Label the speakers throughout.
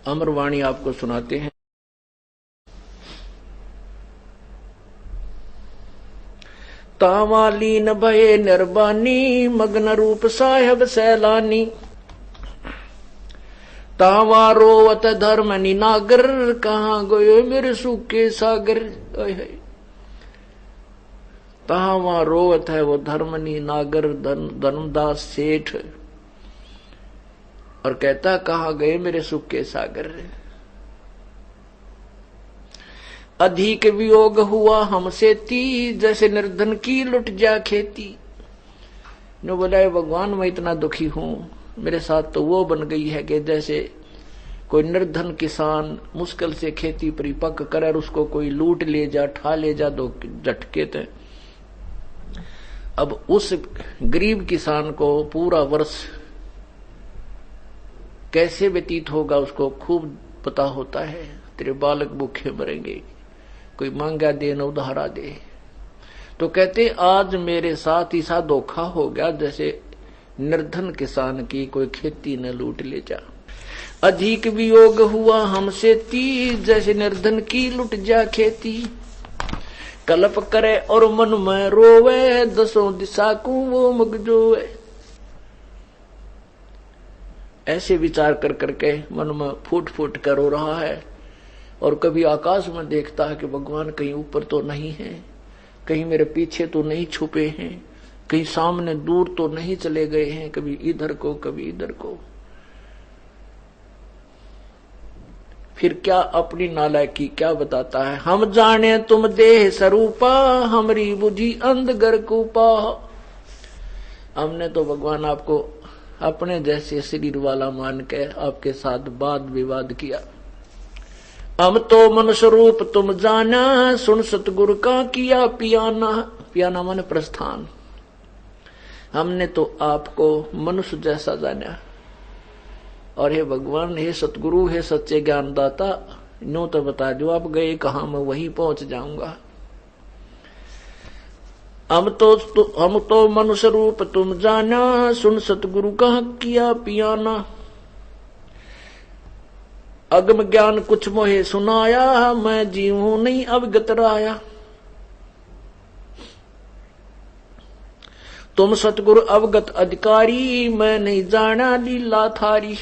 Speaker 1: अमरवाणी आपको सुनाते हैं। तावालीन भये निर्बानी मग्न रूप साहेब सैलानी। तावा रोवत धर्म निनागर कहाँ गयो मेरे सूखे सागर। तावा रोवत है वो धर्मनी नागर धर्मदास सेठ और कहता कहाँ गए मेरे सूखे सागर। अधिक वियोग हुआ हमसे ती जैसे निर्धन की लुट जा खेती। नो बोला भगवान मैं इतना दुखी हूं, मेरे साथ तो वो बन गई है कि जैसे कोई निर्धन किसान मुश्किल से खेती परिपक्व करे और उसको कोई लूट ले जा ठा ले जा दो झटके थे। अब उस गरीब किसान को पूरा वर्ष कैसे व्यतीत होगा उसको खूब पता होता है। तेरे बालक भूखे मरेंगे, कोई मांगा दे न उधारा दे। तो कहते आज मेरे साथ ऐसा धोखा हो गया जैसे निर्धन किसान की कोई खेती न लूट ले जा। अधिक वियोग हुआ हमसे ती जैसे निर्धन की लुट जा खेती। कल्प करे और मन में रोवे दसों दिशा को वो मगजोवे। ऐसे विचार कर करके मन में फूट फूट कर रो रहा है और कभी आकाश में देखता है कि भगवान कहीं ऊपर तो नहीं है, कहीं मेरे पीछे तो नहीं छुपे हैं, कहीं सामने दूर तो नहीं चले गए हैं, कभी इधर को कभी इधर को। फिर क्या अपनी नालायकी क्या बताता है। हम जाने तुम देह स्वरूपा हमारी बुद्धि अंधगर कूपा। हमने तो भगवान आपको अपने जैसे शरीर वाला मान के आपके साथ वाद विवाद किया। हम तो मनुष्य रूप तुम जाना सुन सतगुरु का किया पियाना। पियाना माने प्रस्थान। हमने तो आपको मनुष्य जैसा जाना और हे भगवान हे सतगुरु हे सच्चे ज्ञानदाता नो तो बता दो आप गए कहां, मैं वहीं पहुंच जाऊंगा। हम तो मनुष्य रूप तुम जाना सुन सतगुरु का किया पियाना। अगम ज्ञान कुछ मोहे सुनाया मैं जीवू नहीं अवगत राया। तुम सतगुरु अवगत अधिकारी मैं नहीं जाना लीला थारी।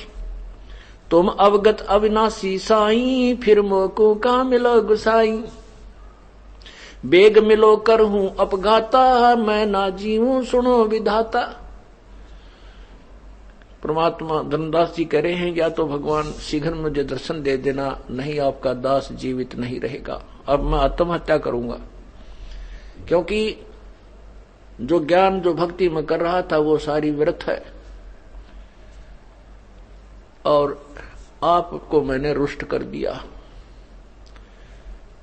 Speaker 1: तुम अवगत अविनाशी साई फिर मोको का मिलो गुसाई। बेग मिलो कर हूं अपघाता मैं ना जीवूं सुनो विधाता। परमात्मा धनदास जी कह रहे हैं या तो भगवान शीघ्र मुझे दर्शन दे देना, नहीं आपका दास जीवित नहीं रहेगा। अब मैं आत्महत्या करूंगा, क्योंकि जो ज्ञान जो भक्ति में कर रहा था वो सारी व्यर्थ है और आपको मैंने रुष्ट कर दिया।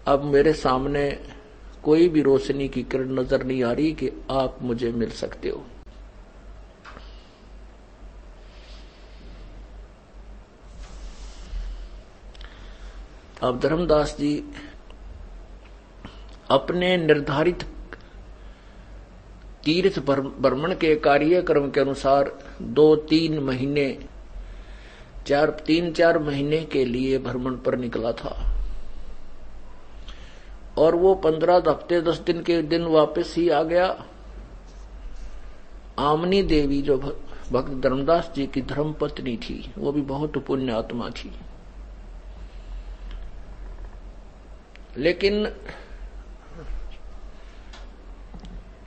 Speaker 1: अब मेरे सामने कोई भी रोशनी की किरण नजर नहीं आ रही कि आप मुझे मिल सकते हो। अब धर्मदास जी अपने निर्धारित तीर्थ भ्रमण के कार्यक्रम के अनुसार 2-3 महीने 3-4 महीने के लिए भ्रमण पर निकला था और वो 15 हफ्ते 10 दिन के दिन वापस ही आ गया। आमनी देवी जो भक्त धर्मदास जी की धर्मपत्नी थी वो भी बहुत पुण्य आत्मा थी, लेकिन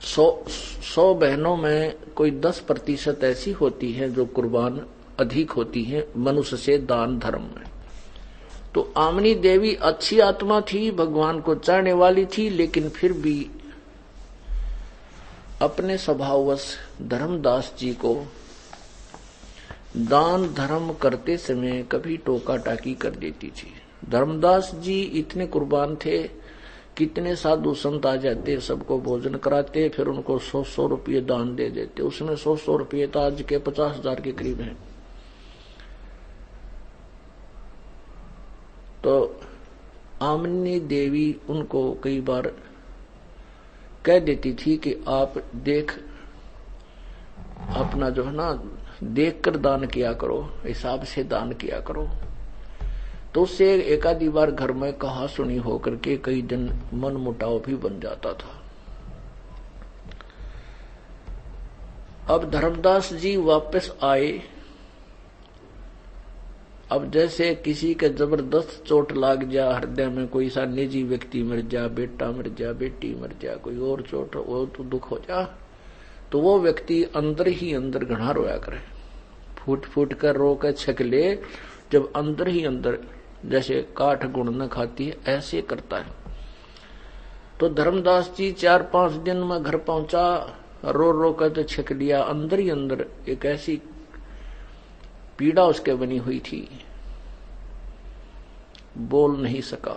Speaker 1: 100 बहनों में कोई 10% ऐसी होती हैं जो कुर्बान अधिक होती हैं मनुष्य से दान धर्म में। तो आमनी देवी अच्छी आत्मा थी, भगवान को चाहने वाली थी, लेकिन फिर भी अपने स्वभाववश धर्मदास जी को दान धर्म करते समय कभी टोका टाकी कर देती थी। धर्मदास जी इतने कुर्बान थे, कितने साधु संत आ जाते सबको भोजन कराते, फिर उनको 100 रुपये दान दे देते। उसमें 100 रुपये तो आज के 50,000 के करीब हैं। तो आमनी देवी उनको कई बार कह देती थी कि आप देख अपना जो है ना देख कर दान किया करो, हिसाब से दान किया करो। तो उससे एक आधी बार घर में कहा सुनी होकर के कई दिन मन मुटाव भी बन जाता था। अब धर्मदास जी वापस आए। अब जैसे किसी के जबरदस्त चोट लाग जा हृदय में, कोई सा निजी व्यक्ति मर जा, बेटा मर जा, बेटी मर जा, कोई और चोट वो तो दुख हो जा, तो वो व्यक्ति अंदर ही अंदर घना रोया करे, फूट फूट कर रो कर छक ले। जब अंदर ही अंदर जैसे काठ गुण न खाती है ऐसे करता है। तो धर्मदास जी 4-5 दिन में घर पहुंचा, रो रो कर तो छक लिया। अंदर ही अंदर एक ऐसी पीड़ा उसके बनी हुई थी, बोल नहीं सका।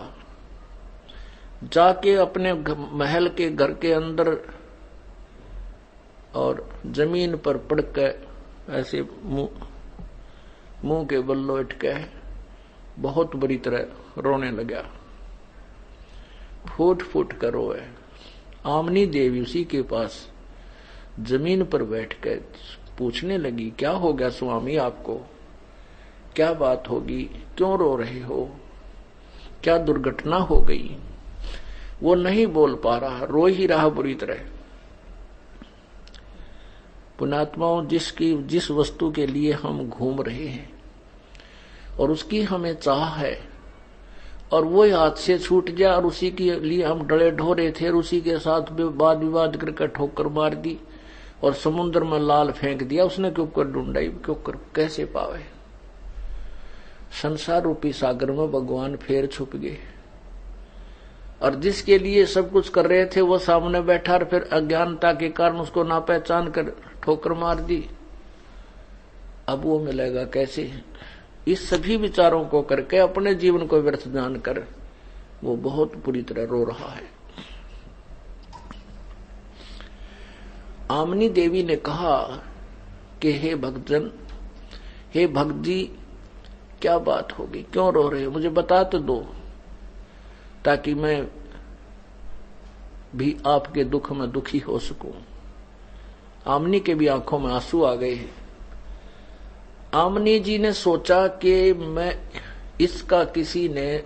Speaker 1: जाके अपने महल के घर के अंदर और जमीन पर पड़कर ऐसे मुंह के बल लोट के बहुत बुरी तरह रोने लगा, फूट फूट कर रोए। आमनी देवी उसी के पास जमीन पर बैठकर पूछने लगी, क्या हो गया स्वामी आपको, क्या बात होगी, क्यों रो रहे हो, क्या दुर्घटना हो गई। वो नहीं बोल पा रहा, रो ही रहा बुरी तरह। पुण्यात्माओं, जिस वस्तु के लिए हम घूम रहे हैं और उसकी हमें चाह है और वो हाथ से छूट जाए और उसी के लिए हम डरे ढोरे थे और उसी के साथ वाद विवाद करके ठोकर मार दी और समुद्र में लाल फेंक दिया, उसने क्यों कर ढूंढाई, क्यों कर कैसे पावे। संसार रूपी सागर में भगवान फेर छुप गए और जिसके लिए सब कुछ कर रहे थे वो सामने बैठा और फिर अज्ञानता के कारण उसको ना पहचान कर ठोकर मार दी। अब वो मिलेगा कैसे। इस सभी विचारों को करके अपने जीवन को व्यर्थ जानकर वो बहुत बुरी तरह रो रहा है। आमनी देवी ने कहा कि हे भक्तजन, हे भक्त जी, क्या बात होगी, क्यों रो रहे हो, मुझे बता तो दो ताकि मैं भी आपके दुख में दुखी हो सकूं। आमनी के भी आंखों में आंसू आ गए। आमनी जी ने सोचा कि मैं इसका किसी ने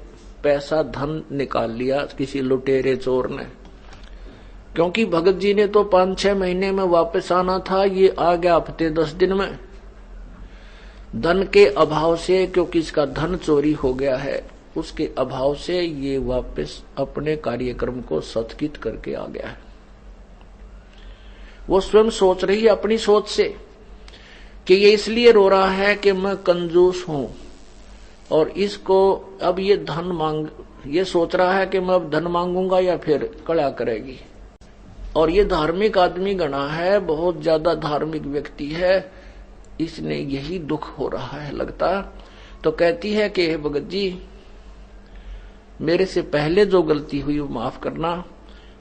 Speaker 1: पैसा धन निकाल लिया, किसी लुटेरे चोर ने, क्योंकि भगत जी ने तो 5-6 महीने में वापस आना था, ये आ गया हफ्ते 10 दिन में। धन के अभाव से, क्योंकि इसका धन चोरी हो गया है, उसके अभाव से ये वापस अपने कार्यक्रम को सत्कित करके आ गया है। वो स्वयं सोच रही है अपनी सोच से कि ये इसलिए रो रहा है कि मैं कंजूस हूं और इसको अब ये धन मांग, ये सोच रहा है कि मैं अब धन मांगूंगा या फिर कड़ा करेगी। और ये धार्मिक आदमी गणा है, बहुत ज्यादा धार्मिक व्यक्ति है, इसने यही दुख हो रहा है लगता। तो कहती है कि हे भगत जी, मेरे से पहले जो गलती हुई वो माफ करना।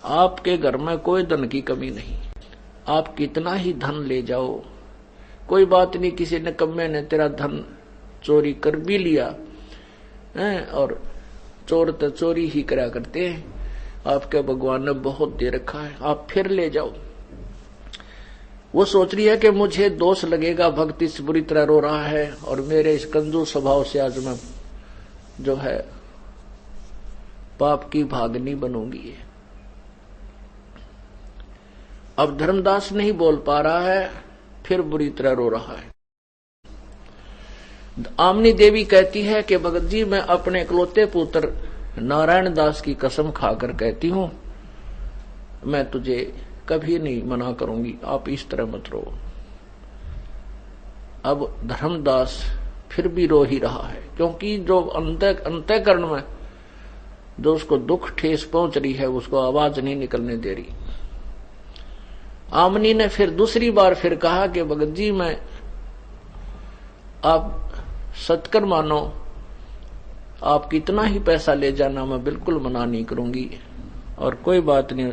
Speaker 1: आपके घर में कोई धन की कमी नहीं, आप कितना ही धन ले जाओ, कोई बात नहीं। किसी ने कम्मे ने तेरा धन चोरी कर भी लिया है, और चोर तो चोरी ही करा करते हैं, आपके भगवान ने बहुत दे रखा है, आप फिर ले जाओ। वो सोच रही है कि मुझे दोष लगेगा, भक्त इस बुरी तरह रो रहा है और मेरे इस कंजूस स्वभाव से आज मैं जो है पाप की भागनी बनूंगी। अब धर्मदास नहीं बोल पा रहा है, फिर बुरी तरह रो रहा है। आमनी देवी कहती है कि भगत जी, मैं अपने इकलौते पुत्र नारायण दास की कसम खाकर कहती हूं, मैं तुझे कभी नहीं मना करूंगी, आप इस तरह मत रो। अब धर्मदास फिर भी रो ही रहा है, क्योंकि जो अंतःकरण में जो उसको दुख ठेस पहुंच रही है उसको आवाज नहीं निकलने दे रही। आमनी ने फिर दूसरी बार फिर कहा कि भगत जी, मैं आप सत्कर मानो, आप कितना ही पैसा ले जाना, मैं बिल्कुल मना नहीं करूंगी, और कोई बात नहीं,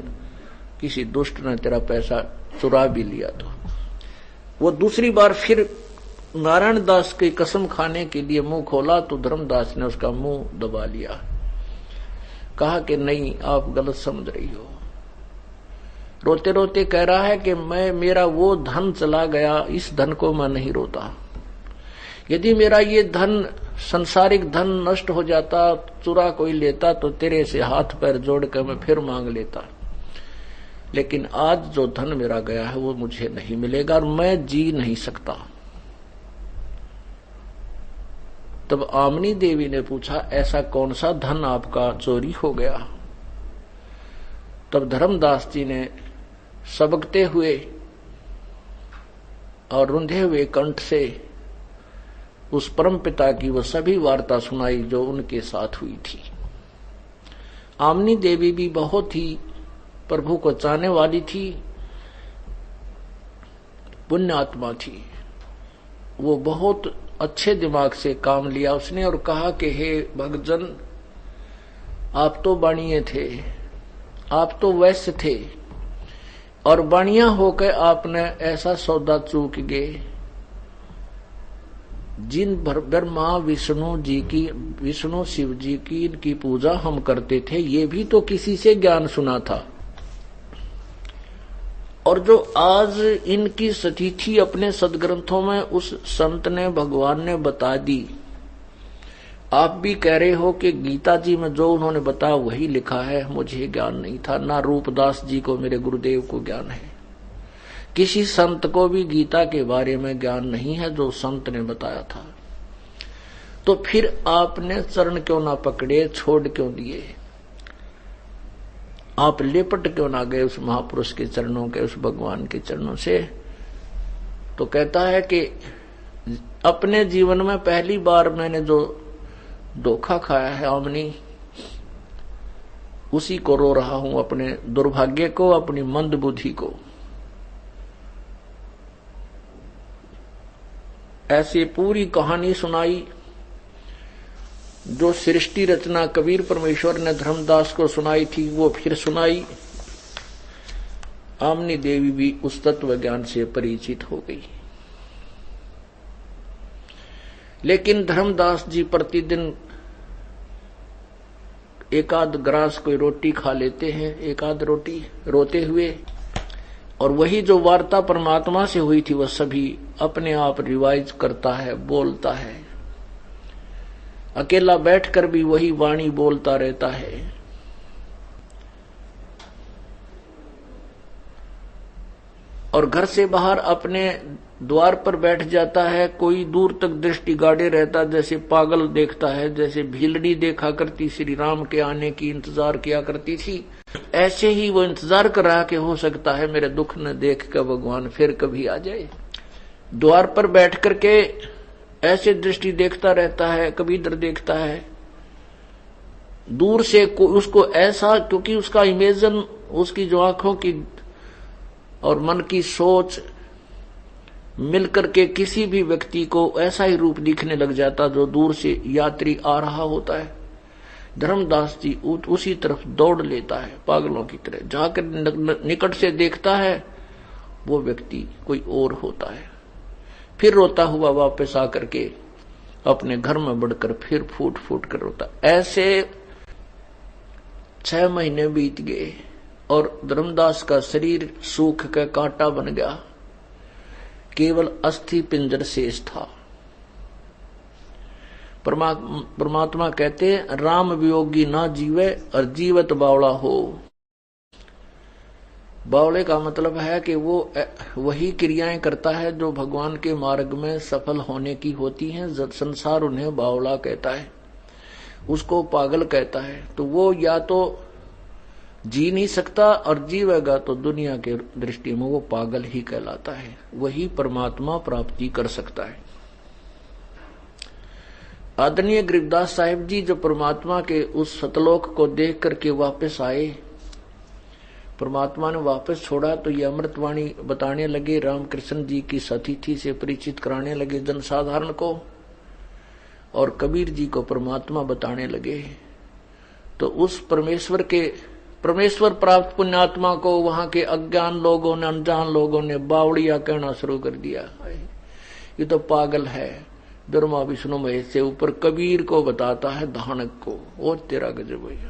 Speaker 1: किसी दुष्ट ने तेरा पैसा चुरा भी लिया तो। वो दूसरी बार फिर नारायण दास की कसम खाने के लिए मुंह खोला तो धर्मदास ने उसका मुंह दबा लिया, कहा कि नहीं, आप गलत समझ रही हो। रोते रोते कह रहा है कि मेरा वो धन चला गया, इस धन को मैं नहीं रोता। यदि मेरा ये धन संसारिक धन नष्ट हो जाता, चुरा कोई लेता तो तेरे से हाथ पैर जोड़ कर मैं फिर मांग लेता, लेकिन आज जो धन मेरा गया है वो मुझे नहीं मिलेगा और मैं जी नहीं सकता। तब आमनी देवी ने पूछा, ऐसा कौन सा धन आपका चोरी हो गया? तब धर्मदास जी ने सबकते हुए और रुंधे हुए कंठ से उस परम पिता की वो सभी वार्ता सुनाई जो उनके साथ हुई थी। आमनी देवी भी बहुत ही प्रभु को चाहने वाली थी, पुण्य आत्मा थी। वो बहुत अच्छे दिमाग से काम लिया उसने और कहा कि हे भक्तजन, आप तो बाणिये थे, आप तो वैश्य थे और बाणिया होकर आपने ऐसा सौदा चूक गए। जिन ब्रह्मा विष्णु जी की, विष्णु शिव जी की इनकी पूजा हम करते थे, ये भी तो किसी से ज्ञान सुना था, और जो आज इनकी स्थिति अपने सदग्रंथों में उस संत ने, भगवान ने बता दी। आप भी कह रहे हो कि गीता जी में जो उन्होंने बताया वही लिखा है, मुझे ज्ञान नहीं था, ना रूपदास जी को, मेरे गुरुदेव को ज्ञान है। किसी संत को भी गीता के बारे में ज्ञान नहीं है जो संत ने बताया था। तो फिर आपने चरण क्यों ना पकड़े, छोड़ क्यों दिए? आप लेपट क्यों ना गए उस महापुरुष के चरणों के, उस भगवान के चरणों से? तो कहता है कि अपने जीवन में पहली बार मैंने जो धोखा खाया है आमनी, उसी को रो रहा हूं, अपने दुर्भाग्य को, अपनी मंद बुद्धि को। ऐसी पूरी कहानी सुनाई जो सृष्टि रचना कबीर परमेश्वर ने धर्मदास को सुनाई थी, वो फिर सुनाई। आमनी देवी भी उस तत्व ज्ञान से परिचित हो गई। लेकिन धर्मदास जी प्रतिदिन एकाध ग्रास कोई रोटी खा लेते हैं, एकाध रोटी रोते हुए, और वही जो वार्ता परमात्मा से हुई थी वह सभी अपने आप रिवाइज करता है, बोलता है। अकेला बैठकर भी वही वाणी बोलता रहता है। और घर से बाहर अपने द्वार पर बैठ जाता है, कोई दूर तक दृष्टि गाड़े रहता, जैसे पागल देखता है, जैसे भीलड़ी देखा करती श्री राम के आने की इंतजार किया करती थी, ऐसे ही वो इंतजार कर रहा कि हो सकता है मेरे दुख न देख कर भगवान फिर कभी आ जाए। द्वार पर बैठ करके ऐसे दृष्टि देखता रहता है, कभी इधर देखता है, दूर से उसको ऐसा, क्योंकि उसका इमेजन, उसकी जो आंखों की और मन की सोच मिलकर के किसी भी व्यक्ति को ऐसा ही रूप दिखने लग जाता जो दूर से यात्री आ रहा होता है। धर्मदास जी उसी तरफ दौड़ लेता है पागलों की तरह, जाकर निकट से देखता है वो व्यक्ति कोई और होता है। फिर रोता हुआ वापस आकर के अपने घर में बढ़कर फिर फूट फूट कर रोता। ऐसे 6 महीने बीत गए और धर्मदास का शरीर सूख का कांटा बन गया, केवल अस्थि पिंजर शेष था। परमात्मा कहते हैं, राम वियोगी ना जीवे और जीवत बावला हो। बावले का मतलब है कि वो वही क्रियाएं करता है जो भगवान के मार्ग में सफल होने की होती हैं। संसार उन्हें बावला कहता है, उसको पागल कहता है। तो वो या तो जी नहीं सकता और जीवेगा तो दुनिया के दृष्टि में वो पागल ही कहलाता है। वही परमात्मा प्राप्ति कर सकता है। आदरणीय गरीबदास साहिब जी जो परमात्मा के उस सतलोक को देख करके वापस आए, परमात्मा ने वापस छोड़ा तो ये अमृतवाणी बताने लगे, रामकृष्ण जी की सतिथि से परिचित कराने लगे जनसाधारण को, और कबीर जी को परमात्मा बताने लगे। तो उस परमेश्वर प्राप्त पुण्यात्मा को वहां के अज्ञान लोगों ने, अनजान लोगों ने बावड़िया कहना शुरू कर दिया, ये तो पागल है, ब्रह्मा विष्णु महेश से ऊपर कबीर को बताता है धानक को। वो तेरा गजब भैया।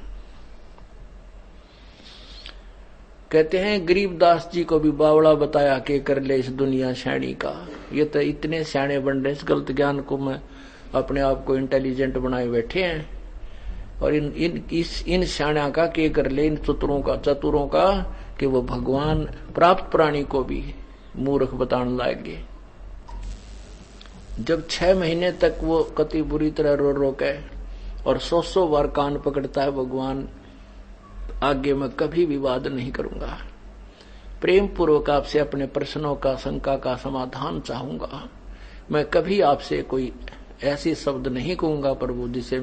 Speaker 1: कहते हैं गरीबदास जी को भी बावड़ा बताया के कर ले इस दुनिया शैणी का। ये तो इतने सियाणे बन रहे, इस गलत ज्ञान को मैं अपने आप को इंटेलिजेंट बनाए बैठे हैं। और इन शाणा का के कर ले, इन चतुरों का कि वो भगवान प्राप्त प्राणी को भी मूर्ख बताने लागे। जब 6 महीने तक वो कति बुरी तरह रो रो के और 100 बार कान पकड़ता है भगवान, आगे मैं कभी विवाद नहीं करूंगा, प्रेम पूर्वक आपसे अपने प्रश्नों का शंका का समाधान चाहूंगा, मैं कभी आपसे कोई ऐसी शब्द नहीं कहूंगा प्रभु जिसे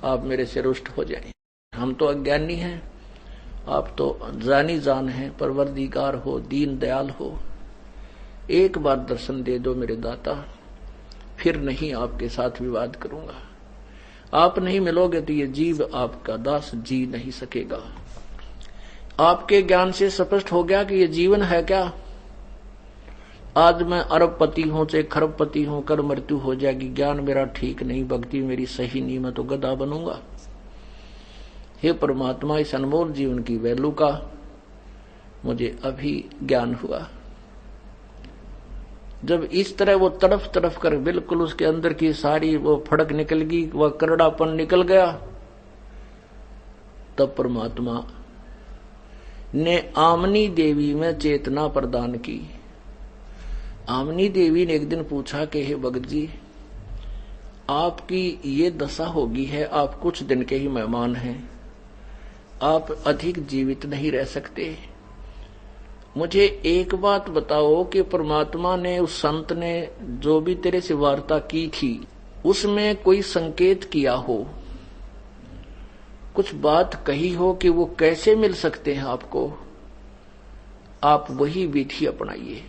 Speaker 1: आप मेरे से रुष्ट हो जाएं। हम तो अज्ञानी हैं, आप तो जानी जान हैं, परवरदिगार हो, दीन दयाल हो, एक बार दर्शन दे दो मेरे दाता, फिर नहीं आपके साथ विवाद करूंगा। आप नहीं मिलोगे तो ये जीव आपका दास जी नहीं सकेगा। आपके ज्ञान से स्पष्ट हो गया कि ये जीवन है क्या। आज मैं अरबपति हूं चाहे खरबपति हूं, कल मृत्यु हो जाएगी, ज्ञान मेरा ठीक नहीं, भक्ति मेरी सही नहीं, मैं तो गधा बनूंगा। हे परमात्मा, इस अनमोल जीवन की वैल्यू का मुझे अभी ज्ञान हुआ। जब इस तरह वो तड़फ कर बिल्कुल उसके अंदर की सारी वो फड़क निकल गई, वह करड़ापन निकल गया, तब परमात्मा ने आमनी देवी में चेतना प्रदान की। आमनी देवी ने एक दिन पूछा कि हे भगत जी, आपकी ये दशा होगी है, आप कुछ दिन के ही मेहमान हैं, आप अधिक जीवित नहीं रह सकते, मुझे एक बात बताओ कि परमात्मा ने, उस संत ने जो भी तेरे से वार्ता की थी, उसमें कोई संकेत किया हो, कुछ बात कही हो कि वो कैसे मिल सकते हैं आपको, आप वही विधि अपनाइए।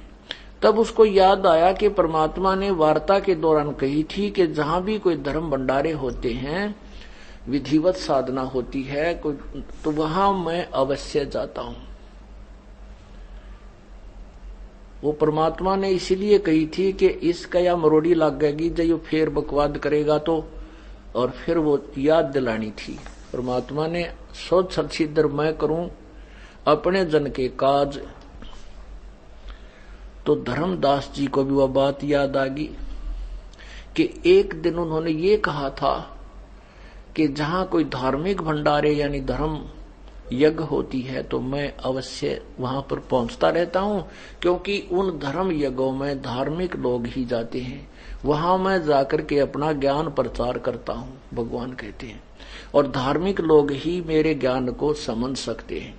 Speaker 1: तब उसको याद आया कि परमात्मा ने वार्ता के दौरान कही थी कि जहां भी कोई धर्म भंडारे होते हैं, विधिवत साधना होती है, तो वहां मैं अवश्य जाता हूं। वो परमात्मा ने इसीलिए कही थी कि इसका या मरोड़ी लग गएगी जब ये फिर बकवाद करेगा तो, और फिर वो याद दिलानी थी। परमात्मा ने सोच सचिदर मैं करूं अपने जन के काज, तो धर्मदास जी को भी वह बात याद आ गई कि एक दिन उन्होंने ये कहा था कि जहां कोई धार्मिक भंडारे यानी धर्म यज्ञ होती है तो मैं अवश्य वहां पर पहुंचता रहता हूं, क्योंकि उन धर्म यज्ञों में धार्मिक लोग ही जाते हैं, वहां मैं जाकर के अपना ज्ञान प्रचार करता हूं, भगवान कहते हैं, और धार्मिक लोग ही मेरे ज्ञान को समझ सकते हैं।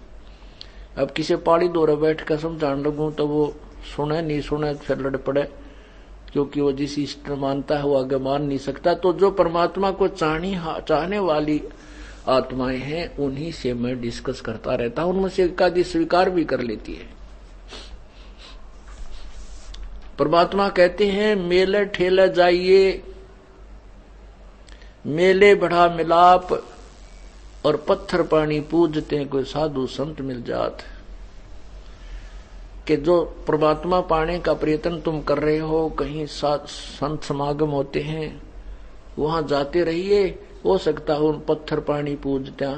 Speaker 1: अब किसी पहाड़ी दौरे बैठ कर समझाने लगूं तो वो सुने नहीं सुने फिर लड़ पड़े, क्योंकि वो जिस इष्ट मानता है वो आगे मान नहीं सकता। तो जो परमात्मा को चाहने वाली आत्माएं हैं उन्हीं से मैं डिस्कस करता रहता हूं, उनमें से एकादी स्वीकार भी कर लेती है। परमात्मा कहते हैं मेले ठेले जाइए, मेले बढ़ा मिलाप, और पत्थर पानी पूजते कोई साधु संत मिल जात। कि जो परमात्मा पाने का प्रयत्न तुम कर रहे हो, कहीं संत समागम होते हैं वहां जाते रहिए, हो सकता है उन पत्थर पानी पूजता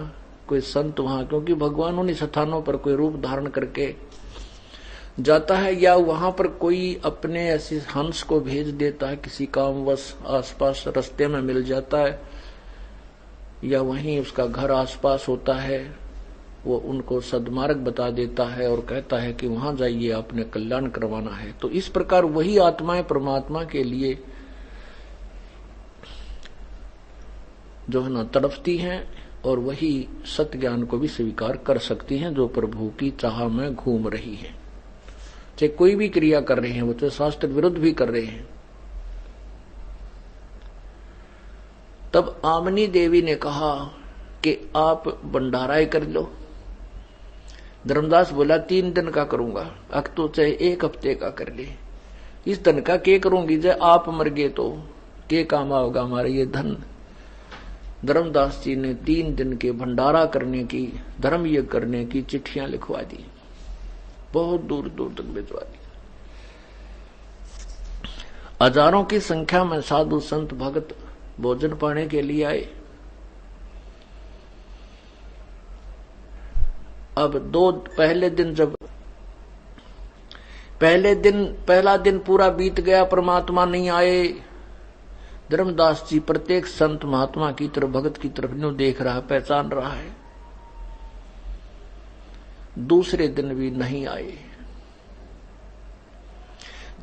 Speaker 1: कोई संत वहां, क्योंकि भगवान उन्हीं स्थानों पर कोई रूप धारण करके जाता है, या वहां पर कोई अपने ऐसे हंस को भेज देता है, किसी कामवश आसपास रास्ते में मिल जाता है, या वहीं उसका घर आसपास होता है, वो उनको सद्मार्ग बता देता है और कहता है कि वहां जाइए, आपने कल्याण करवाना है। तो इस प्रकार वही आत्माएं परमात्मा के लिए जो है ना तड़पती हैं, और वही सत्य ज्ञान को भी स्वीकार कर सकती हैं, जो प्रभु की चाह में घूम रही है, चाहे कोई भी क्रिया कर रहे हैं, वो चाहे शास्त्र विरुद्ध भी कर रहे हैं। तब आमनी देवी ने कहा कि आप भंडारा ही कर लो। धर्मदास बोला 3 दिन का करूंगा, अक तो चाहे 1 हफ्ते का कर ले, इस धन का के करूंगी, जब आप मर गए तो के काम आओगा हमारे ये धन। धर्मदास जी ने 3 दिन के भंडारा करने की, धर्म यज्ञ करने की चिट्ठियां लिखवा दी, बहुत दूर दूर तक भिजवा दी। हजारों की संख्या में साधु संत भक्त भोजन पाने के लिए आए। अब पहला दिन पूरा बीत गया, परमात्मा नहीं आए। धर्मदास जी प्रत्येक संत महात्मा की तरफ, भगत की तरफ न्यू देख रहा है, पहचान रहा है। दूसरे दिन भी नहीं आए।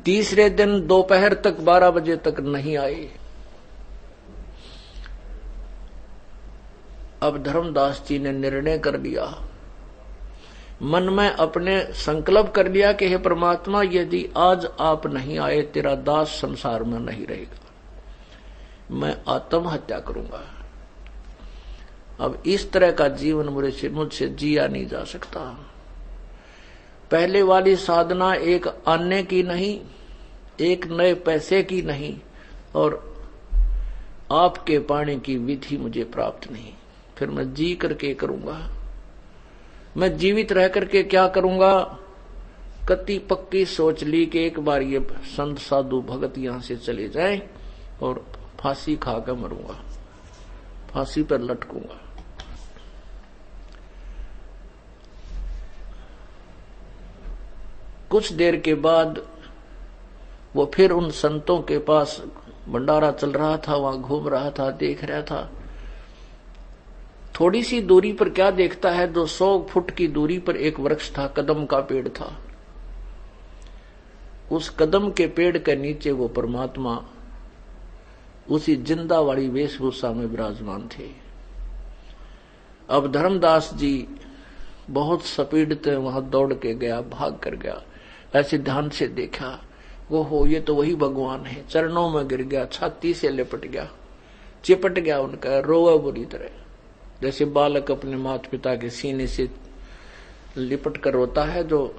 Speaker 1: तीसरे दिन दोपहर तक 12 बजे तक नहीं आए। अब धर्मदास जी ने निर्णय कर लिया, मन में अपने संकल्प कर लिया कि हे परमात्मा, यदि आज आप नहीं आए, तेरा दास संसार में नहीं रहेगा, मैं आत्महत्या करूंगा। अब इस तरह का जीवन मुझसे जिया नहीं जा सकता। पहले वाली साधना एक आने की नहीं, एक नए पैसे की नहीं, और आपके पाने की विधि मुझे प्राप्त नहीं। फिर मैं जी करके करूंगा, मैं जीवित रह करके क्या करूंगा। कति पक्की सोच ली कि एक बार ये संत साधु भगत यहां से चले जाएं और फांसी खाकर मरूंगा, फांसी पर लटकूंगा। कुछ देर के बाद वो फिर उन संतों के पास, भंडारा चल रहा था, वहां घूम रहा था, देख रहा था। थोड़ी सी दूरी पर क्या देखता है, 200 फुट की दूरी पर एक वृक्ष था, कदम का पेड़ था। उस कदम के पेड़ के नीचे वो परमात्मा उसी जिंदा वाली वेशभूषा में विराजमान थे। अब धर्मदास जी बहुत स्पीड से वहां दौड़ के गया, भाग कर गया। ऐसे ध्यान से देखा, वो हो ये तो वही भगवान है। चरणों में गिर गया, छाती से लिपट गया, चिपट गया उनका, रोवा बुरी तरह, जैसे बालक अपने माता पिता के सीने से लिपट कर रोता है, जो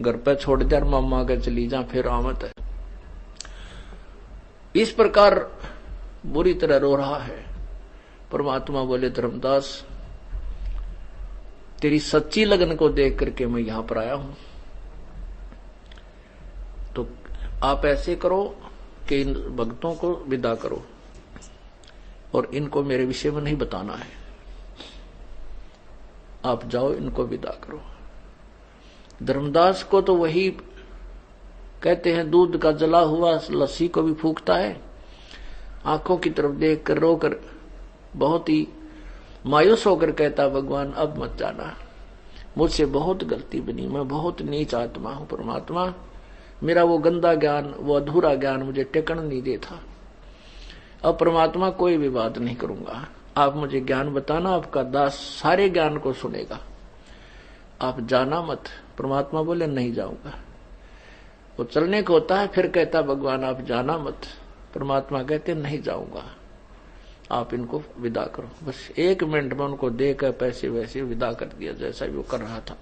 Speaker 1: घर पर छोड़ दे मामा के चली जा फिर आमत है। इस प्रकार बुरी तरह रो रहा है। परमात्मा बोले, धर्मदास, तेरी सच्ची लगन को देख करके मैं यहां पर आया हूं, तो आप ऐसे करो कि इन भक्तों को विदा करो और इनको मेरे विषय में नहीं बताना है। आप जाओ, इनको विदा करो। धर्मदास को तो वही कहते हैं, दूध का जला हुआ लस्सी को भी फूंकता है। आंखों की तरफ देख कर रोकर बहुत ही मायूस होकर कहता, भगवान अब मत जाना, मुझसे बहुत गलती बनी, मैं बहुत नीच आत्मा हूं। परमात्मा, मेरा वो गंदा ज्ञान, वो अधूरा ज्ञान मुझे टेकन नहीं देता। अब परमात्मा कोई भी बात नहीं करूंगा, आप मुझे ज्ञान बताना, आपका दास सारे ज्ञान को सुनेगा, आप जाना मत। परमात्मा बोले, नहीं जाऊंगा। वो चलने को होता है, फिर कहता, भगवान आप जाना मत। परमात्मा कहते, नहीं जाऊंगा, आप इनको विदा करो। बस 1 मिनट में उनको देकर पैसे वैसे विदा कर दिया, जैसा भी वो कर रहा था।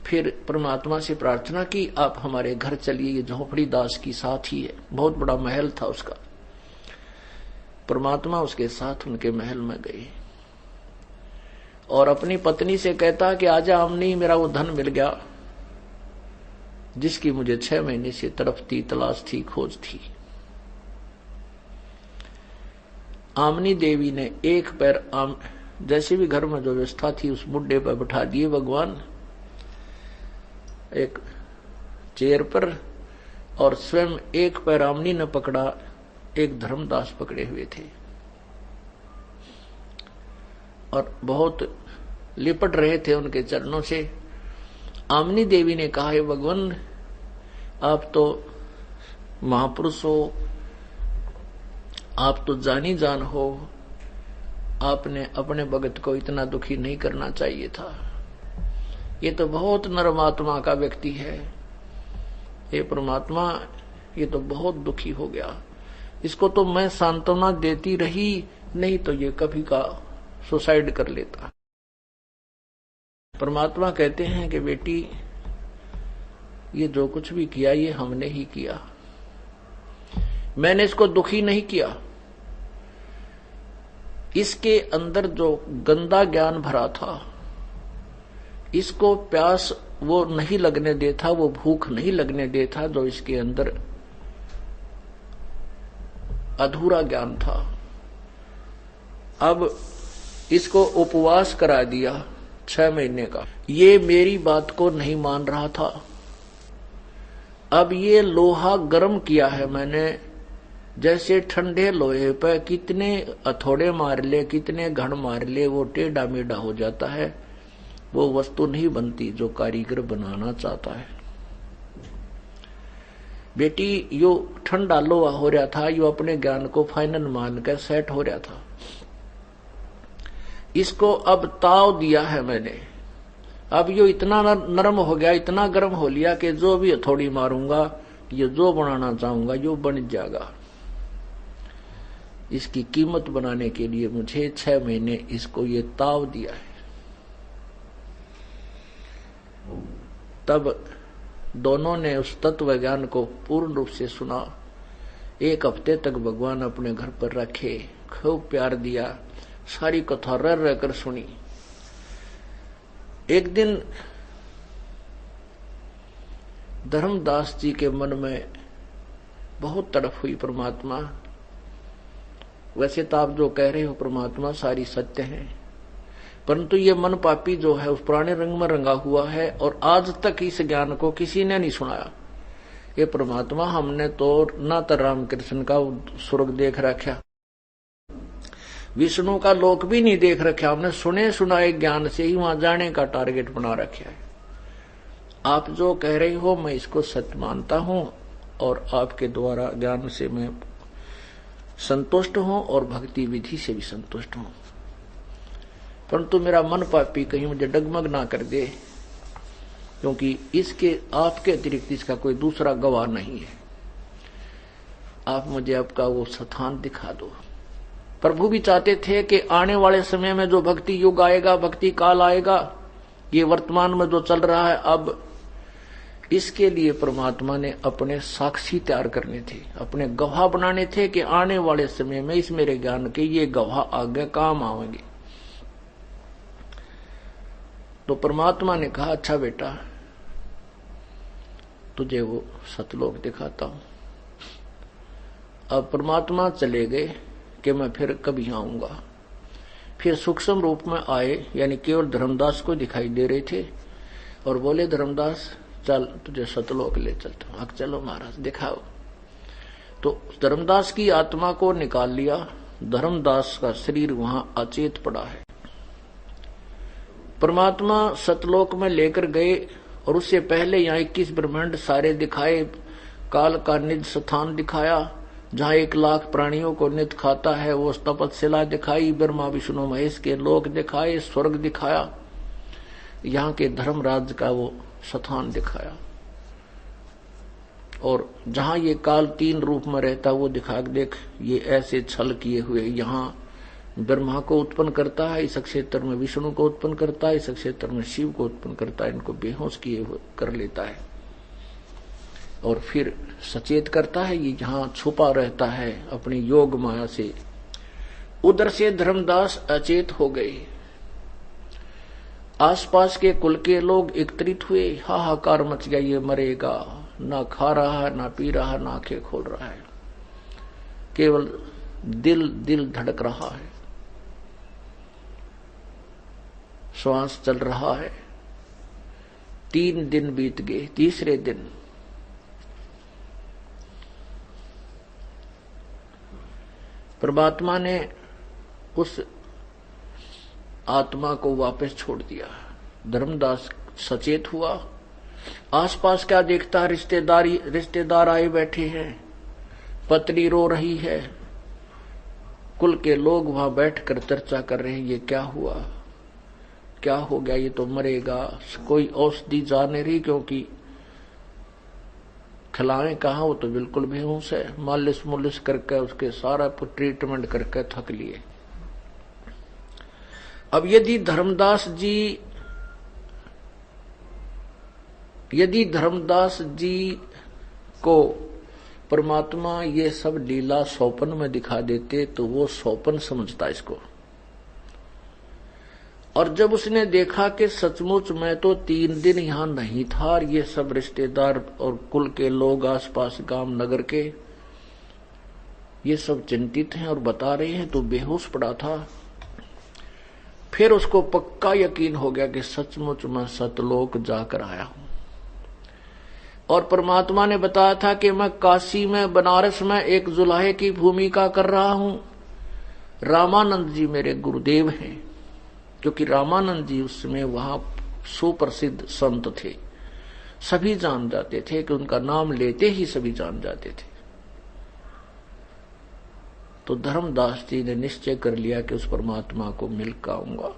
Speaker 1: फिर परमात्मा से प्रार्थना की, आप हमारे घर चलिए, ये झोपड़ी दास की साथ ही है, बहुत बड़ा महल था उसका। परमात्मा उसके साथ उनके महल में गए और अपनी पत्नी से कहता कि आजा अम्नी, मेरा वो धन मिल गया जिसकी मुझे 6 महीने से तड़पती तलाश थी, खोज थी। आमनी देवी ने एक पैर जैसे भी घर में जो व्यवस्था थी उस बुड्ढे पर बैठा दिए भगवान, एक चेयर पर, और स्वयं एक पैर आमनी ने पकड़ा, एक धर्मदास पकड़े हुए थे और बहुत लिपट रहे थे उनके चरणों से। आमनी देवी ने कहा, हे भगवान, आप तो महापुरुष हो, आप तो जानी जान हो, आपने अपने भगत को इतना दुखी नहीं करना चाहिए था। ये तो बहुत नरम आत्मा का व्यक्ति है, हे परमात्मा, ये तो बहुत दुखी हो गया, इसको तो मैं सांत्वना देती रही, नहीं तो ये कभी का सुसाइड कर लेता। परमात्मा कहते हैं कि बेटी, ये जो कुछ भी किया ये हमने ही किया, मैंने इसको दुखी नहीं किया। इसके अंदर जो गंदा ज्ञान भरा था, इसको प्यास वो नहीं लगने देता, वो भूख नहीं लगने देता जो इसके अंदर अधूरा ज्ञान था। अब इसको उपवास करा दिया 6 महीने का। ये मेरी बात को नहीं मान रहा था, अब ये लोहा गर्म किया है मैंने, जैसे ठंडे लोहे पर कितने हथौड़े मार ले, कितने घड़ मार ले, वो टेढ़ा मेढ़ा हो जाता है, वो वस्तु नहीं बनती जो कारीगर बनाना चाहता है। बेटी यो ठंडा लोहा हो रहा था, यो अपने ज्ञान को फाइनल मानकर सेट हो रहा था। इसको अब ताव दिया है मैंने, अब यो इतना नरम हो गया, इतना गर्म हो लिया कि जो भी हथौड़ी मारूंगा, ये जो बनाना चाहूंगा यो बन जाएगा। इसकी कीमत बनाने के लिए मुझे 6 महीने इसको ये ताव दिया है। तब दोनों ने उस तत्व ज्ञान को पूर्ण रूप से सुना। 1 हफ्ते तक भगवान अपने घर पर रखे, खूब प्यार दिया, सारी कथा रह रहकर सुनी। एक दिन धर्मदास जी के मन में बहुत तड़प हुई परमात्मा, वैसे तो आप जो कह रहे हो परमात्मा सारी सत्य है, परंतु ये मन पापी जो है उस पुराने रंग में रंगा हुआ है और आज तक इस ज्ञान को किसी ने नहीं सुनाया। ये परमात्मा हमने तो ना तो रामकृष्ण का स्वर्ग देख रखा, विष्णु का लोक भी नहीं देख रखा, हमने सुने सुनाए ज्ञान से ही वहां जाने का टारगेट बना रखा है। आप जो कह रहे हो मैं इसको सत्य मानता हूं और आपके द्वारा ज्ञान से मैं संतुष्ट हूं और भक्ति विधि से भी संतुष्ट हूं, परंतु मेरा मन पापी कहीं मुझे डगमग ना कर दे, क्योंकि इसके आपके अतिरिक्त इसका कोई दूसरा गवाह नहीं है। आप मुझे आपका वो स्थान दिखा दो। प्रभु भी चाहते थे कि आने वाले समय में जो भक्ति युग आएगा, भक्ति काल आएगा, ये वर्तमान में जो चल रहा है, अब इसके लिए परमात्मा ने अपने साक्षी तैयार करने थे, अपने गवाह बनाने थे कि आने वाले समय में इस मेरे ज्ञान के ये गवाह आगे काम आएंगे। तो परमात्मा ने कहा अच्छा बेटा तुझे वो सतलोक दिखाता हूं। अब परमात्मा चले गए कि मैं फिर कभी आऊंगा। फिर सूक्ष्म रूप में आए, यानी केवल धर्मदास को दिखाई दे रहे थे और बोले धर्मदास चल तुझे सतलोक ले चलता हूं। चलो महाराज दिखाओ। तो धर्मदास की आत्मा को निकाल लिया, धर्मदास का शरीर वहां अचेत पड़ा है। परमात्मा सतलोक में लेकर गए और उससे पहले यहाँ 21 ब्रह्मांड सारे दिखाए, काल का निज स्थान दिखाया, जहाँ 1 लाख प्राणियों को नित खाता है वो तपस्या दिखाई, ब्रह्मा विष्णु महेश के लोक दिखाए, स्वर्ग दिखाया, यहाँ के धर्मराज का वो स्थान दिखाया, और जहाँ ये काल 3 रूप में रहता वो दिखा, देख ये ऐसे छल किए हुए यहाँ ब्रह्मा को उत्पन्न करता है, इस क्षेत्र में विष्णु को उत्पन्न करता है, इस क्षेत्र में शिव को उत्पन्न करता है, इनको बेहोश किए हुए कर लेता है और फिर सचेत करता है। ये जहाँ छुपा रहता है अपनी योग माया से। उधर से धर्मदास अचेत हो गए। आसपास के कुल के लोग एकत्रित हुए, हाहाकार मच गया, ये मरेगा, ना खा रहा है, ना पी रहा है, ना आंखें खोल रहा है, केवल दिल धड़क रहा है, श्वास चल रहा है। 3 दिन बीत गए। तीसरे दिन परमात्मा ने उस आत्मा को वापस छोड़ दिया। धर्मदास सचेत हुआ। आसपास क्या देखता, रिश्तेदार आए बैठे हैं, पत्नी रो रही है, कुल के लोग वहां बैठकर चर्चा कर रहे हैं, ये क्या हुआ, क्या हो गया, ये तो मरेगा, कोई औषधि जा नहीं रही, क्योंकि खिलाएं कहा, वो तो बिल्कुल बेहोश है। मालिश मुलिश करके उसके सारा ट्रीटमेंट करके थक लिए। अब यदि धर्मदास जी को परमात्मा ये सब लीला स्वप्न में दिखा देते तो वो स्वप्न समझता इसको, और जब उसने देखा कि सचमुच मैं तो 3 दिन यहां नहीं था और ये सब रिश्तेदार और कुल के लोग आसपास गांव नगर के ये सब चिंतित हैं और बता रहे हैं, तो बेहोश पड़ा था। फिर उसको पक्का यकीन हो गया कि सचमुच मैं सतलोक जाकर आया हूं। और परमात्मा ने बताया था कि मैं काशी में, बनारस में एक जुलाहे की भूमिका कर रहा हूं। रामानंद जी मेरे गुरुदेव हैं, क्योंकि रामानंद जी उस समय वहां सुप्रसिद्ध संत थे, सभी जान जाते थे कि उनका नाम लेते ही सभी जान जाते थे। तो धर्मदास जी ने निश्चय कर लिया कि उस परमात्मा को मिल के आऊंगा।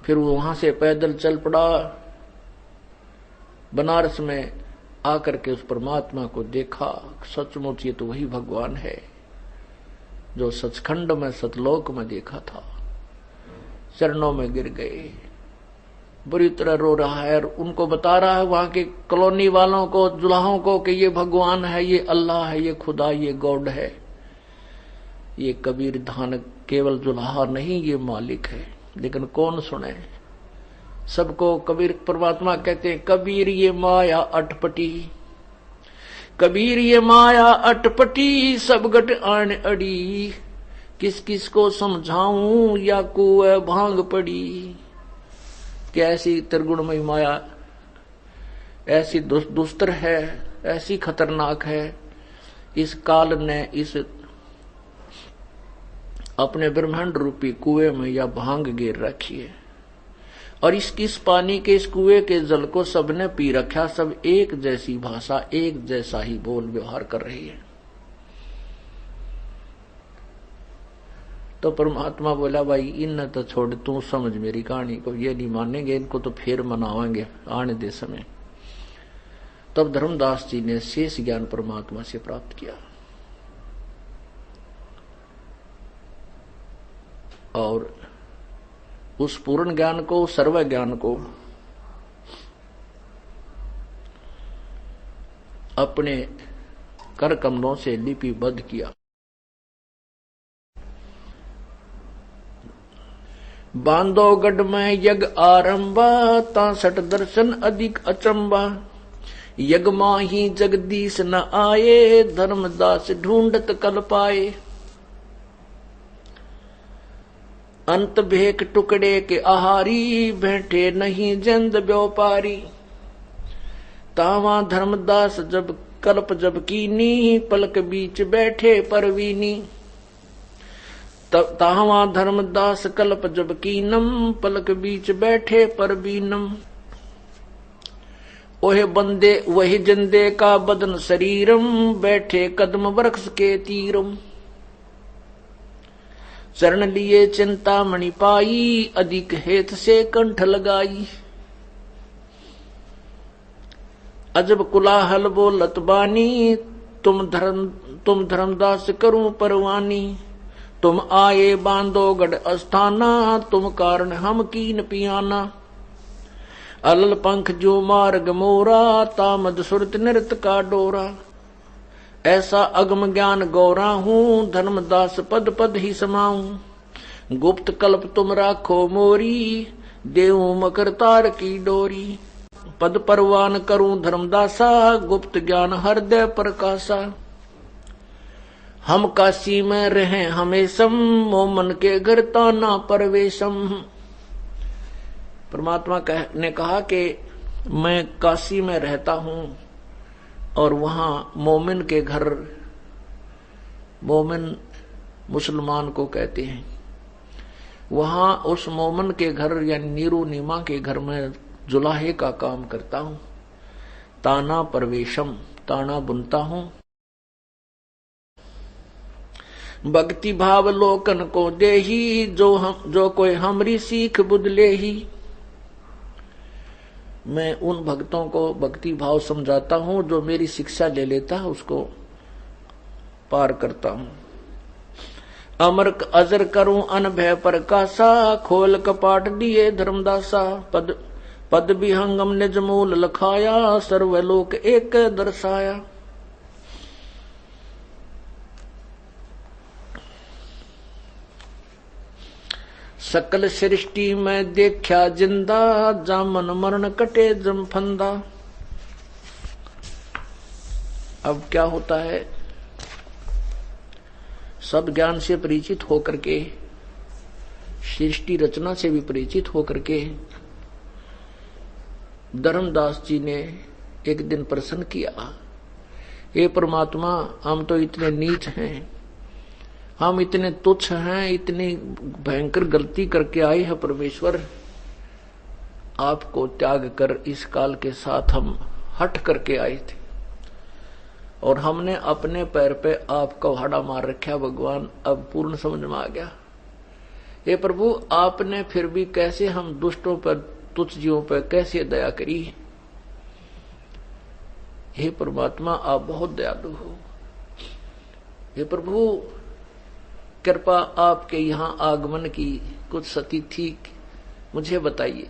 Speaker 1: फिर वो वहां से पैदल चल पड़ा, बनारस में आकर के उस परमात्मा को देखा। सचमुच ये तो वही भगवान है जो सचखंड में, सतलोक में देखा था। चरणों में गिर गए, बुरी तरह रो रहा है और उनको बता रहा है वहां के कॉलोनी वालों को, जुलाहों को, कि ये भगवान है, ये अल्लाह है, ये खुदा, ये गॉड है। ये कबीर धान केवल जुलाहा नहीं, ये मालिक है। लेकिन कौन सुने? सबको कबीर परमात्मा कहते हैं, कबीर ये माया अटपटी, कबीर ये माया अटपटी, सब गट आन अड़ी, किस किस को समझाऊं या कुएं भांग पड़ी। कैसी त्रिगुणमयी माया ऐसी दुस्तर है, ऐसी खतरनाक है। इस काल ने इस अपने ब्रह्मांड रूपी कुएं में या भांग गिर रखी है, और इस पानी के, इस कुएं के जल को सबने पी रखा। सब एक जैसी भाषा, एक जैसा ही बोल व्यवहार कर रही है। तो परमात्मा बोला, भाई इन तो छोड़, तू समझ मेरी कहानी को। ये नहीं मानेंगे, इनको तो फिर मनावाएंगे आने दे समय। तब धर्मदास जी ने शेष ज्ञान परमात्मा से प्राप्त किया और उस पूर्ण ज्ञान को, सर्व ज्ञान को अपने कर कमलों से लिपिबद्ध किया। बांधवगढ़ में यज्ञ आरंभा, 63 दर्शन अधिक अचंबा, यज्ञ माही जगदीश न आए, धर्मदास ढूंढत कल पाए। अंत भेक टुकड़े के आहारी, बैठे नहीं जंद व्यापारी। तावा धर्मदास जब कल्प जब कीनी, पलक बीच बैठे परवीनी। तावा धर्मदास कल्प जब कीनम, पलक बीच बैठे परवीनम। ओहे बंदे वही जिंदे का बदन शरीरम, बैठे कदम वृक्ष के तीरम। चरण लिए चिंता मणि पाई, अधिक हेत से कंठ लगाई। अजब कुलाहल बोलत बानी, तुम धर्मदास करूं परवानी। तुम आए बांधवगढ़ अस्थाना, तुम कारण हम कीन पियाना। अलल पंख जो मार्ग मोरा, तामद सुरत नृत का डोरा। ऐसा अगम ज्ञान गौरा हूं, धर्मदास पद पद ही समाऊं। गुप्त कल्प तुम राखो मोरी, देऊ मकर तार की डोरी। पद परवान करूं धर्मदासा, गुप्त ज्ञान हृदय प्रकाशा। हम काशी में रहे हमेशम, मोमन के घर ताना परवेशम। परमात्मा ने कहा कि मैं काशी में रहता हूं और वहां मोमिन के घर, मोमिन मुसलमान को कहते हैं, वहां उस मोमिन के घर यानी नीरू नीमा के घर में जुलाहे का काम करता हूं। ताना परवेशम, ताना बुनता हूं। भक्ति भाव लोकन को देही, जो कोई हमरी सीख बुदले ही। मैं उन भक्तों को भक्ति भाव समझाता हूं, जो मेरी शिक्षा ले लेता है उसको पार करता हूं। अमर अजर करूं अनभय प्रकाशा, खोल कपाट दिए धर्मदासा। पद विहंगम निज मूल लखाया, सर्वलोक एक दर्शाया। सकल सृष्टि में देखा जिंदा, जामन मरण कटे जम फंदा। अब क्या होता है, सब ज्ञान से परिचित होकर के, सृष्टि रचना से भी परिचित होकर के धर्मदास जी ने एक दिन प्रश्न किया, हे परमात्मा, हम तो इतने नीच हैं, हम इतने तुच्छ हैं, इतनी भयंकर गलती करके आए हैं परमेश्वर, आपको त्याग कर इस काल के साथ हम हट करके आए थे और हमने अपने पैर पे आपका हाड़ा मार रखा भगवान, अब पूर्ण समझ में आ गया। हे प्रभु, आपने फिर भी कैसे हम दुष्टों पर, तुच्छ जीवों पर कैसे दया करी। हे परमात्मा, आप बहुत दयालु हो। हे प्रभु, कृपा आपके यहां आगमन की कुछ सती थी, मुझे बताइए।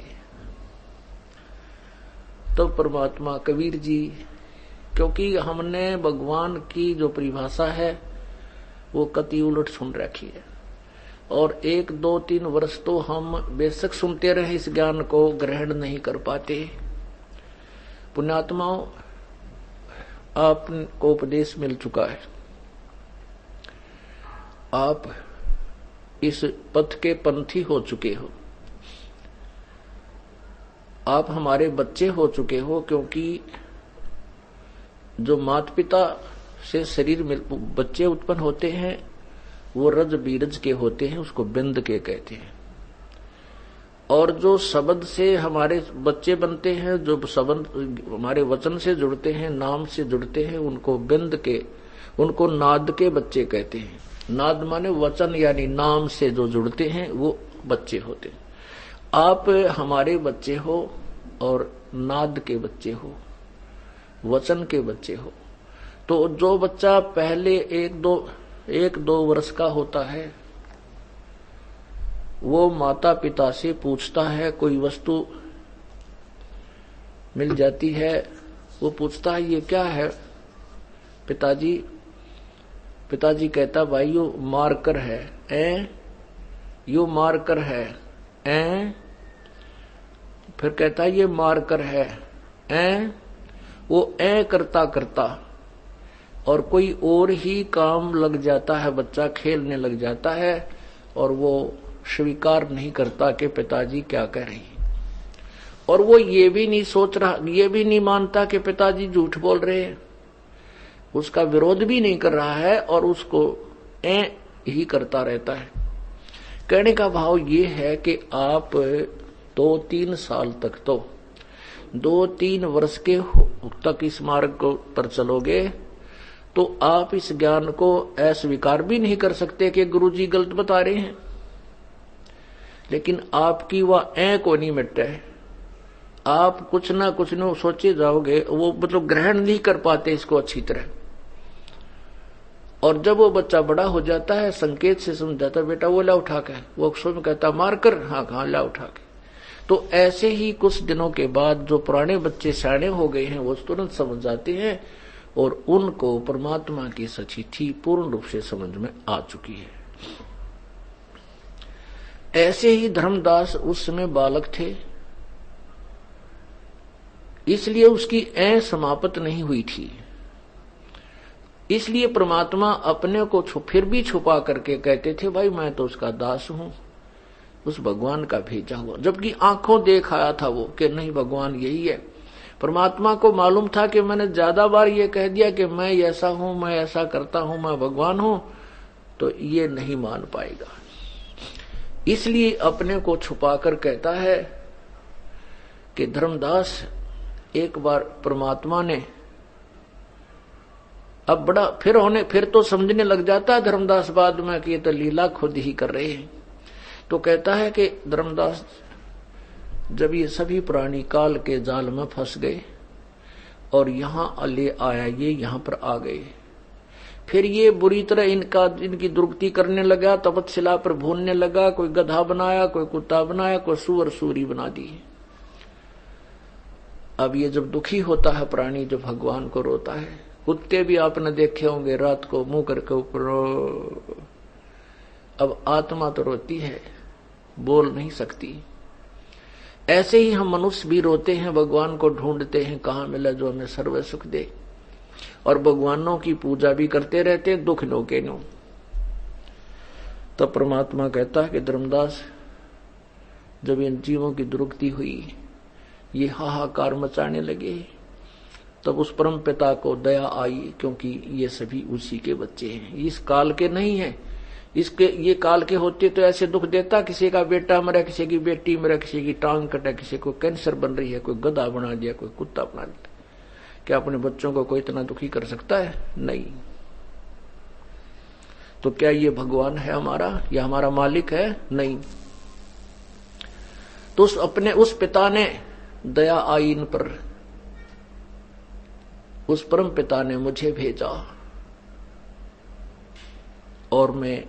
Speaker 1: तो परमात्मा कबीर जी, क्योंकि हमने भगवान की जो परिभाषा है वो कति उलट सुन रखी है और 1, 2, 3 वर्ष तो हम बेशक सुनते रहे, इस ज्ञान को ग्रहण नहीं कर पाते। पुण्यात्माओं, आपको उपदेश मिल चुका है, आप इस पथ के पंथी हो चुके हो, आप हमारे बच्चे हो चुके हो, क्योंकि जो माता पिता से शरीर में बच्चे उत्पन्न होते हैं वो रज बीरज के होते हैं, उसको बिंद के कहते हैं। और जो शब्द से हमारे बच्चे बनते हैं, जो शब्द हमारे वचन से जुड़ते हैं, नाम से जुड़ते हैं, उनको बिंद के, उनको नाद के बच्चे कहते हैं। नाद माने वचन, यानी नाम से जो जुड़ते हैं वो बच्चे होते हैं। आप हमारे बच्चे हो और नाद के बच्चे हो, वचन के बच्चे हो। तो जो बच्चा पहले 1-2 वर्ष का होता है वो माता पिता से पूछता है, कोई वस्तु मिल जाती है, वो पूछता है ये क्या है पिताजी। पिताजी कहता, भाई यो मार्कर है, यो मार्कर है, फिर कहता ये मार्कर है, वो करता करता और कोई और ही काम लग जाता है, बच्चा खेलने लग जाता है और वो स्वीकार नहीं करता कि पिताजी क्या कह रही हैं। और वो ये भी नहीं सोच रहा, ये भी नहीं मानता कि पिताजी झूठ बोल रहे हैं, उसका विरोध भी नहीं कर रहा है और उसको ही करता रहता है। कहने का भाव ये है कि आप 2-3 साल तक, तो 2-3 वर्ष के तक इस मार्ग को पर चलोगे तो आप इस ज्ञान को अस्वीकार भी नहीं कर सकते कि गुरुजी गलत बता रहे हैं, लेकिन आपकी वह को नहीं मिटे, आप कुछ ना कुछ न सोचे जाओगे, वो मतलब ग्रहण नहीं कर पाते इसको अच्छी तरह। और जब वो बच्चा बड़ा हो जाता है, संकेत से समझाता है, बेटा वो ला उठा के, वो अक्सर में कहता मार कर, हाँ ला उठा के। तो ऐसे ही कुछ दिनों के बाद जो पुराने बच्चे सियाने हो गए हैं वो तुरंत समझ जाते हैं और उनको परमात्मा की सच्चाई पूर्ण रूप से समझ में आ चुकी है। ऐसे ही धर्मदास उस समय बालक थे, इसलिए उसकी समाप्त नहीं हुई थी। इसलिए परमात्मा अपने को फिर भी छुपा करके कहते थे, भाई मैं तो उसका दास हूं, उस भगवान का भेजा हुआ। जबकि आंखों देख आया था वो कि नहीं भगवान यही है। परमात्मा को मालूम था कि मैंने ज्यादा बार ये कह दिया कि मैं ऐसा हूं, मैं ऐसा करता हूं, मैं भगवान हूं, तो ये नहीं मान पाएगा। इसलिए अपने को छुपाकर कहता है कि धर्मदास, एक बार परमात्मा ने अब बड़ा फिर तो समझने लग जाता है धर्मदास बाद में कि ये तो लीला खुद ही कर रहे हैं। तो कहता है कि धर्मदास, जब ये सभी प्राणी काल के जाल में फंस गए और यहां ले आया, ये यहां पर आ गए, फिर ये बुरी तरह इनकी दुर्गति करने लगा, तपस्या पर भूनने लगा, कोई गधा बनाया, कोई कुत्ता बनाया, कोई सुअर सूरी बना दी। अब ये जब दुखी होता है प्राणी, जो भगवान को रोता है, कुत्ते भी आपने देखे होंगे रात को मुंह करके ऊपर, अब आत्मा तो रोती है, बोल नहीं सकती। ऐसे ही हम मनुष्य भी रोते हैं, भगवान को ढूंढते हैं, कहां मिला जो हमें सर्व सुख दे, और भगवानों की पूजा भी करते रहते हैं, दुख नो के नो। तब परमात्मा कहता है कि धर्मदास, जब इन जीवों की दुर्गति हुई, ये हाहाकार मचाने लगे। तब उस परम पिता को दया आई, क्योंकि ये सभी उसी के बच्चे हैं, इस काल के नहीं हैं। इसके ये काल के होते तो ऐसे दुख देता, किसी का बेटा मरा, किसी की बेटी मरा, किसी की टांग कटा, किसी को कैंसर बन रही है, कोई गधा बना दिया, कोई कुत्ता बना दिया। क्या अपने बच्चों को कोई इतना दुखी कर सकता है? नहीं। तो क्या ये भगवान है हमारा, या हमारा मालिक है? नहीं। तो उस पिता ने दया आई इन पर, उस परम पिता ने मुझे भेजा और मैं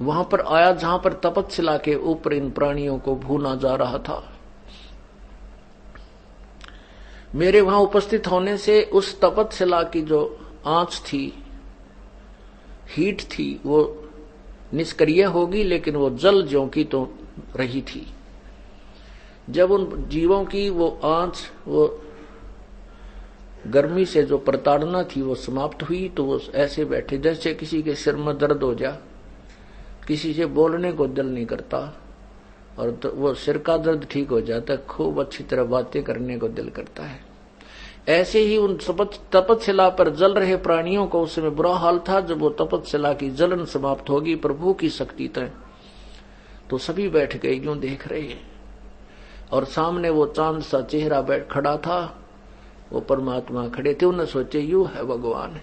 Speaker 1: वहां पर आया जहां पर तपस्या के ऊपर इन प्राणियों को भूना जा रहा था। मेरे वहां उपस्थित होने से उस तपस्या की जो आंच थी, हीट थी, वो निष्क्रिय होगी, लेकिन वो जल ज्यों की तो रही थी। जब उन जीवों की वो आंच, वो गर्मी से जो प्रताड़ना थी वो समाप्त हुई, तो वो ऐसे बैठे जैसे किसी के सिर में दर्द हो जा, किसी से बोलने को दिल नहीं करता, और तो वो सिर का दर्द ठीक हो जाता है, खूब अच्छी तरह बातें करने को दिल करता है। ऐसे ही उन तपस्या पर जल रहे प्राणियों को उस समय बुरा हाल था। जब वो तपस्या की जलन समाप्त होगी प्रभु की शक्ति तक, तो सभी बैठ गए यूं देख रहे हैं, और सामने वो चांद सा चेहरा बैठ खड़ा था, वो परमात्मा खड़े थे। उन्हें सोचे यू है भगवान।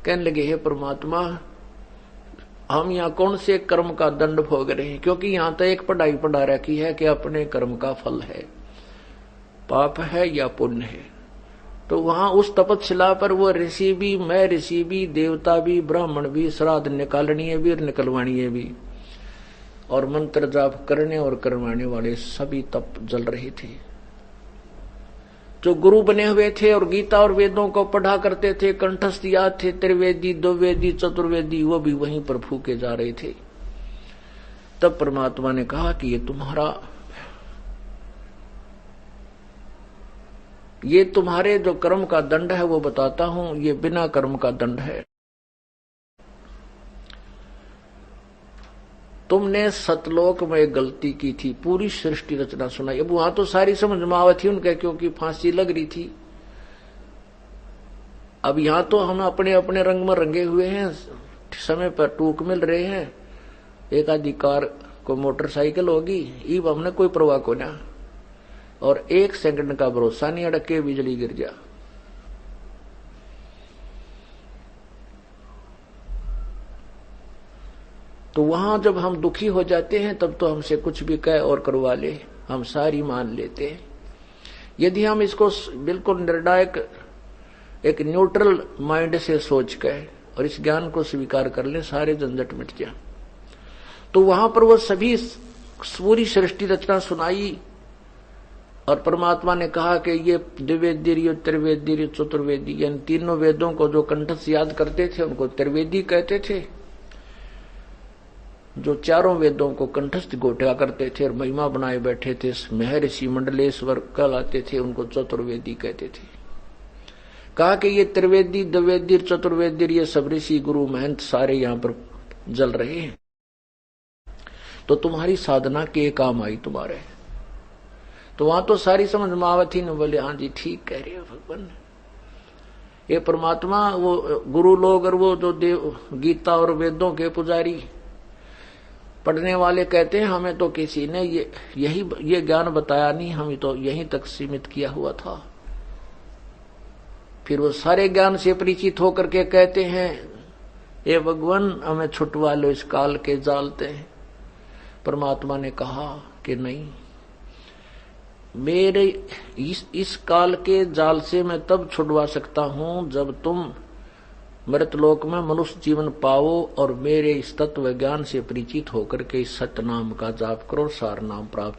Speaker 1: कहने लगे, हे परमात्मा, हम यहाँ कौन से कर्म का दंड भोग रहे हैं? क्योंकि यहाँ तो एक पढ़ाई पढ़ा रखी है कि अपने कर्म का फल है, पाप है या पुण्य है। तो वहां उस तपस्या पर वो ऋषि भी, मैं ऋषि भी, देवता भी, ब्राह्मण भी, श्राद्ध निकालनीय भी और निकलवानीय भी, और मंत्र जाप करने और करवाने वाले सभी तप जल रहे थे। जो गुरु बने हुए थे और गीता और वेदों को पढ़ा करते थे, कंठस्थ याद थे, त्रिवेदी, द्विवेदी, चतुर्वेदी, वो भी वहीं पर फूके जा रहे थे। तब परमात्मा ने कहा कि ये तुम्हारे जो कर्म का दंड है वो बताता हूं, ये बिना कर्म का दंड है। तुमने सतलोक में एक गलती की थी, पूरी सृष्टि रचना सुनाई। अब वहां तो सारी समझ में आवत थी उनके, क्योंकि फांसी लग रही थी। अब यहां तो हम अपने अपने रंग में रंगे हुए हैं, समय पर टूक मिल रहे हैं। एक आधी कार को मोटरसाइकिल होगी, ईब हमने कोई परवाह को ना, और 1 सेकंड का भरोसा नहीं, अड़के बिजली गिर जा। तो वहां जब हम दुखी हो जाते हैं, तब तो हमसे कुछ भी कह और करवा ले, हम सारी मान लेते हैं। यदि हम इसको बिल्कुल निर्णायक, एक न्यूट्रल माइंड से सोच कर और इस ज्ञान को स्वीकार कर ले, सारे झंझट मिट जाए। तो वहां पर वो सभी पूरी सृष्टि रचना सुनाई, और परमात्मा ने कहा कि ये द्विवेदी, त्रिवेदी, चतुर्वेदी, यानी तीनों वेदों को जो कंठस्थ याद करते थे उनको त्रिवेदी कहते थे। जो चारों वेदों को कंठस्थ गोटा करते थे और महिमा बनाए बैठे थे, महर्षि मंडलेश्वर कहलाते थे, उनको चतुर्वेदी कहते थे। कहा कि ये त्रिवेदी, द्विवेदी, चतुर्वेदी, ये सब ऋषि गुरु महंत सारे यहाँ पर जल रहे हैं, तो तुम्हारी साधना के काम आई तुम्हारे। तो वहां तो सारी समझ में आवत ही न, बोले हाँ जी ठीक कह रहे हो भगवान। ये परमात्मा, वो गुरु लोग और वो जो देव गीता और वेदों के पुजारी पढ़ने वाले कहते हैं, हमें तो किसी ने ये ज्ञान बताया नहीं, हमें तो यहीं तक सीमित किया हुआ था। फिर वो सारे ज्ञान से परिचित होकर के कहते हैं, ये भगवान हमें छुटवा लो इस काल के जालते हैं। परमात्मा ने कहा कि नहीं, मेरे इस काल के जाल से मैं तब छुड़वा सकता हूं जब तुम मृतलोक में मनुष्य जीवन पाओ और मेरे इस तत्व ज्ञान से परिचित होकर के इस सत्य नाम का जाप करो, सार नाम प्राप्त